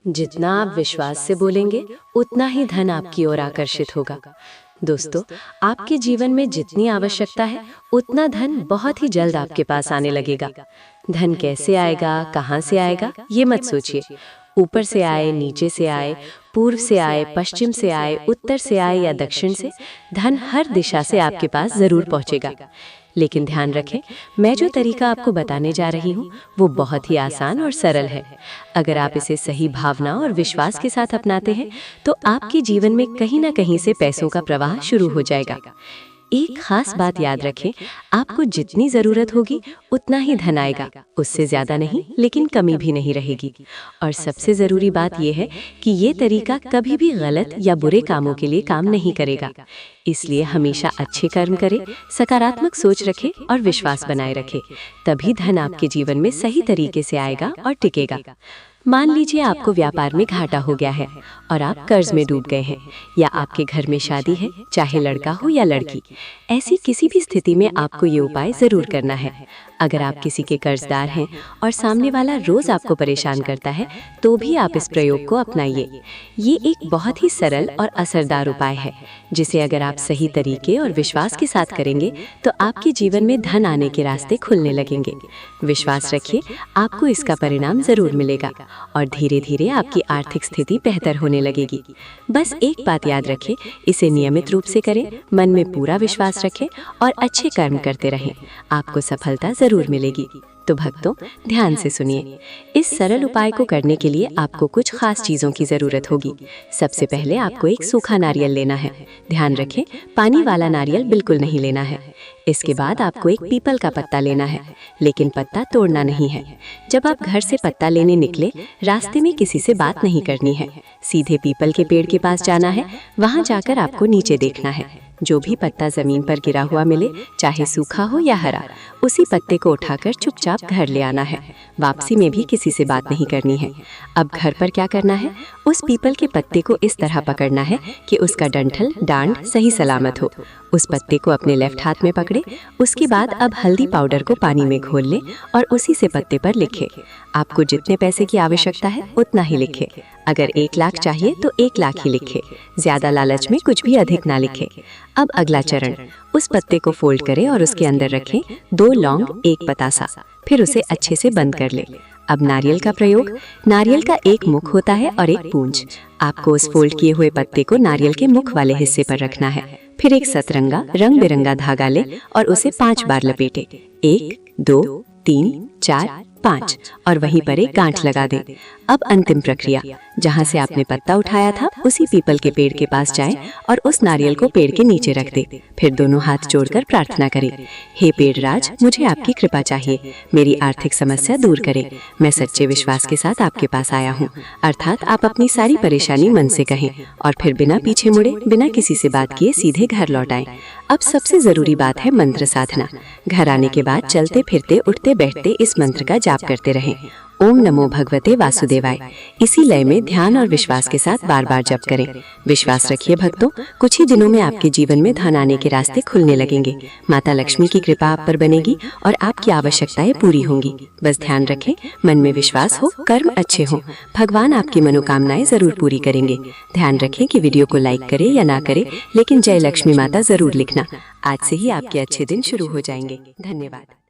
जितना आप विश्वास से बोलेंगे उतना ही धन आपकी ओर आकर्षित होगा। दोस्तों, आपके जीवन में जितनी आवश्यकता है उतना धन बहुत ही जल्द आपके पास आने लगेगा। धन कैसे आएगा, कहाँ से आएगा, ये मत सोचिए। ऊपर से आए, नीचे से आए, पूर्व से आए, पश्चिम से आए, उत्तर से आए या दक्षिण से, धन हर दिशा से आपके पास जरूर पहुंचेगा। लेकिन ध्यान रखें, मैं जो तरीका आपको बताने जा रही हूँ वो बहुत ही आसान और सरल है। अगर आप इसे सही भावना और विश्वास के साथ अपनाते हैं तो आपके जीवन में कहीं ना कहीं से पैसों का प्रवाह शुरू हो जाएगा। एक खास बात याद रखें, आपको जितनी जरूरत होगी उतना ही धन आएगा, उससे ज्यादा नहीं, लेकिन कमी भी नहीं रहेगी। और सबसे जरूरी बात यह है कि ये तरीका कभी भी गलत या बुरे कामों के लिए काम नहीं करेगा। इसलिए हमेशा अच्छे कर्म करें, सकारात्मक सोच रखें और विश्वास बनाए रखें, तभी धन आपके जीवन में सही तरीके से आएगा और टिकेगा। मान लीजिए आपको व्यापार में घाटा हो गया है और आप कर्ज में डूब गए हैं, या आपके घर में शादी है, चाहे लड़का हो या लड़की। ऐसी किसी भी स्थिति में आपको ये उपाय जरूर करना है। अगर आप किसी के कर्जदार हैं और सामने वाला रोज आपको परेशान करता है तो भी आप इस प्रयोग को अपनाइए। ये एक बहुत ही सरल और असरदार उपाय है, जिसे अगर आप सही तरीके और विश्वास के साथ करेंगे तो आपके जीवन में धन आने के रास्ते खुलने लगेंगे। विश्वास रखिए, आपको इसका परिणाम जरूर मिलेगा और धीरे धीरे आपकी आर्थिक स्थिति बेहतर होने लगेगी। बस एक बात याद रखें, इसे नियमित रूप से करें, मन में पूरा विश्वास रखें और अच्छे कर्म करते रहें। आपको सफलता जरूर मिलेगी। तो भक्तों, ध्यान से सुनिए। इस सरल उपाय को करने के लिए आपको कुछ खास चीजों की जरूरत होगी। सबसे पहले आपको एक सूखा नारियल लेना है। ध्यान रखें, पानी वाला नारियल बिल्कुल नहीं लेना है। इसके बाद आपको एक पीपल का पत्ता लेना है, लेकिन पत्ता तोड़ना नहीं है। जब आप घर से पत्ता लेने निकले, रास्ते में किसी से बात नहीं करनी है। सीधे पीपल के पेड़ के पास जाना है। वहां जाकर आपको नीचे देखना है। जो भी पत्ता जमीन पर गिरा हुआ मिले, चाहे सूखा हो या हरा, उसी पत्ते को उठाकर चुपचाप घर ले आना है। वापसी में भी किसी से बात नहीं करनी है। अब घर पर क्या करना है, उस पीपल के पत्ते को इस तरह पकड़ना है कि उसका डंठल डांड सही सलामत हो। उस पत्ते को अपने लेफ्ट हाथ में पकड़े। उसके बाद अब हल्दी पाउडर को पानी में घोल ले और उसी से पत्ते पर लिखे। आपको जितने पैसे की आवश्यकता है उतना ही लिखे। अगर 1 लाख चाहिए तो 1 लाख ही लिखे, ज्यादा लालच में कुछ भी अधिक ना लिखे। अब अगला चरण, उस पत्ते को फोल्ड करें और उसके अंदर रखें 2 लौंग, 1 पतासा, फिर उसे अच्छे से बंद कर ले। अब नारियल का प्रयोग। नारियल का एक मुख होता है और एक पूंछ। आपको उस फोल्ड किए हुए पत्ते को नारियल के मुख वाले हिस्से पर रखना है। फिर एक सतरंगा रंग बिरंगा धागा ले और उसे 5 बार लपेटे। 1, 2, 3, 4, 5 और वहीं पर एक गांठ लगा दे। अब अंतिम प्रक्रिया, जहां से आपने पत्ता उठाया था उसी पीपल के पेड़ के पास जाए और उस नारियल को पेड़ के नीचे रख दे। फिर दोनों हाथ जोड़कर प्रार्थना करें, हे पेड़ राज, मुझे आपकी कृपा चाहिए, मेरी आर्थिक समस्या दूर करें। मैं सच्चे विश्वास के साथ आपके पास आया हूँ। अर्थात आप अपनी सारी परेशानी मन से कहें और फिर बिना पीछे मुड़े, बिना किसी से बात किए सीधे घर लौट आए। अब सबसे जरूरी बात है मंत्र साधना। घर आने के बाद चलते फिरते, उठते बैठते इस मंत्र का जाप करते रहें। ओम नमो भगवते वासुदेवाय। इसी लय में ध्यान और विश्वास के साथ बार बार जप करें। विश्वास रखिए भक्तों, कुछ ही दिनों में आपके जीवन में धन आने के रास्ते खुलने लगेंगे। माता लक्ष्मी की कृपा आप पर बनेगी और आपकी आवश्यकताएं पूरी होंगी। बस ध्यान रखें, मन में विश्वास हो, कर्म अच्छे हों, भगवान आपकी मनोकामनाएं जरूर पूरी करेंगे। ध्यान रखें कि वीडियो को लाइक करें या ना करें, लेकिन जय लक्ष्मी माता जरूर लिखना। आज से ही आपके अच्छे दिन शुरू हो जाएंगे। धन्यवाद।